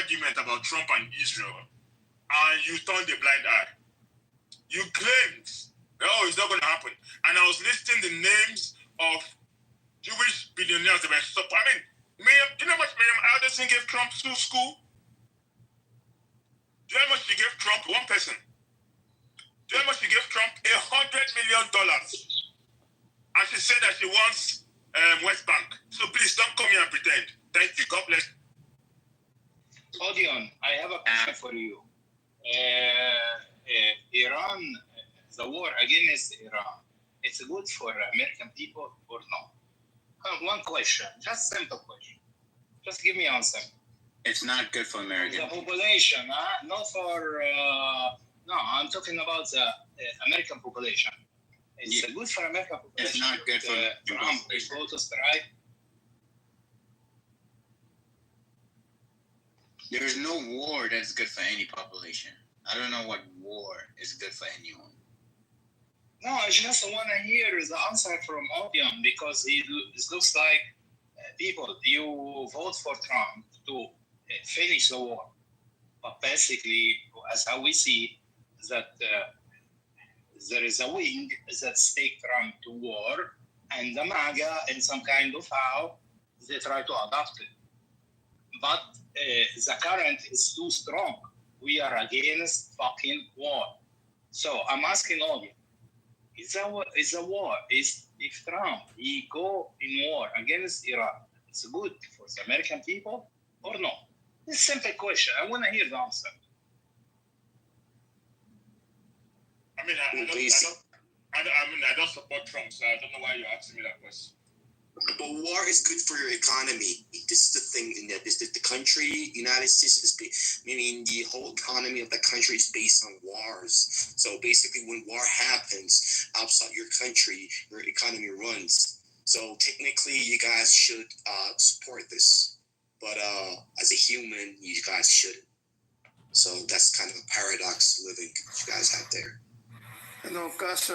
argument about Trump and Israel, and you turned a blind eye. You claimed, oh, it's not going to happen. And I was listing the names of Jewish billionaires that were support. I mean, do you know how much Miriam Alderson gave Trump to school? Do you know how much she gave Trump? One person. Do you know how much she gave Trump? $100 million. And she said that she wants West Bank. So please don't come here and pretend. Thank you. God bless. Odion, I have a question for you. Iran, the war against Iran, it's good for American people or not? One question, just simple question. Just give me an answer. It's not good for American the population, not for. No, I'm talking about the American population. It's good for American population. It's not good for Trump go to strike. There's no war that's good for any population. I don't know what war is good for anyone. No, I just want to hear the answer from Odion because it looks like people, you vote for Trump to finish the war. But basically, as how we see that there is a wing that take Trump to war, and the MAGA, in some kind of how, they try to adopt it. But the current is too strong. We are against fucking war. So I'm asking all you, is a war, if Trump, he go in war against Iran, it's good for the American people or no? It's a simple question. I want to hear the answer. I mean, I don't support Trump, so I don't know why you're asking me that question. But war is good for your economy. This is the thing in that the country, United States, meaning the whole economy of the country is based on wars. So basically, when war happens outside your country, your economy runs. So technically, you guys should support this. But as a human, you guys shouldn't. So that's kind of a paradox living you guys have there. No, because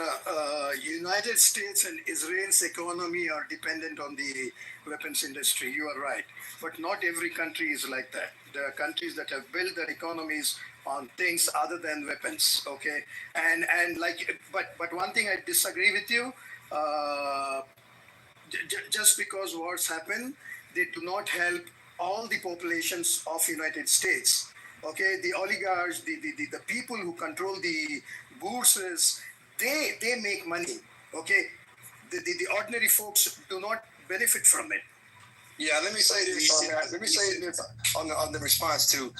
United States and Israel's economy are dependent on the weapons industry. You are right. But not every country is like that. There are countries that have built their economies on things other than weapons, okay? But one thing I disagree with you, just because wars happen, they do not help all the populations of United States. Okay, the oligarchs, the people who control the bourses, they make money. Okay, the ordinary folks do not benefit from it. Yeah, let me say this on that. Let me say this on the response to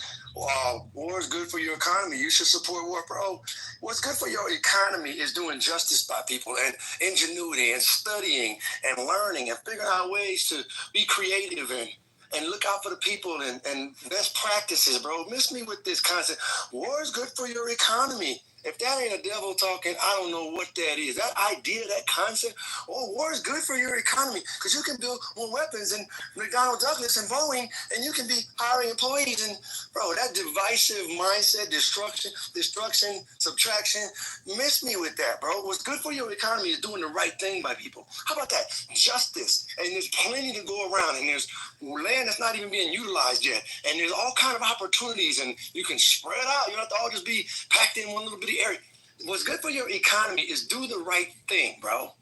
war is good for your economy. You should support war, bro. What's good for your economy is doing justice by people and ingenuity and studying and learning and figuring out ways to be creative and look out for the people and best practices, bro. Miss me with this concept. War is good for your economy. If that ain't a devil talking, I don't know what that is. That idea, that concept, war is good for your economy because you can build more weapons and McDonnell Douglas and Boeing, and you can be hiring employees. And, bro, that divisive mindset, destruction, subtraction, miss me with that, bro. What's good for your economy is doing the right thing by people. How about that? Justice. And there's plenty to go around, and there's land that's not even being utilized yet. And there's all kind of opportunities, and you can spread out. You don't have to all just be packed in one little bit area. What's good for your economy is do the right thing, bro.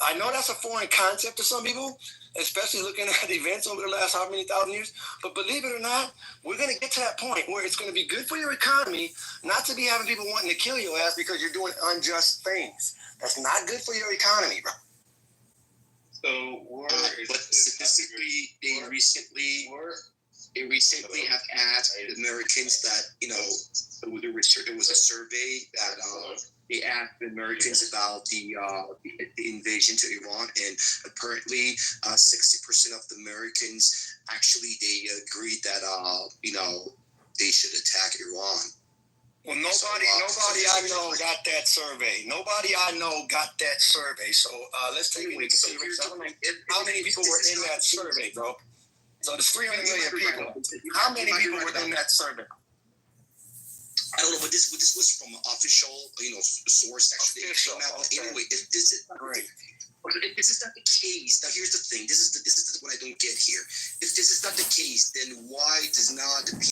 I know that's a foreign concept to some people, especially looking at events over the last how many thousand years. But believe it or not, we're going to get to that point where it's going to be good for your economy not to be having people wanting to kill your ass because you're doing unjust things. That's not good for your economy, bro. So, but statistically, they recently have asked Americans that, there was a survey that they asked the Americans about the invasion to Iran, and apparently 60% of the Americans actually they agreed that they should attack Iran. Well, nobody I know got that survey. Nobody I know got that survey. So let's take it into consideration. How many people were in that survey, bro? So there's 300 million people. How many people were in that survey? I don't know, but this was from an official, source actually. Anyway, if this is not the case, now here's the thing. This is what I don't get here. If this is not the case, then why does not the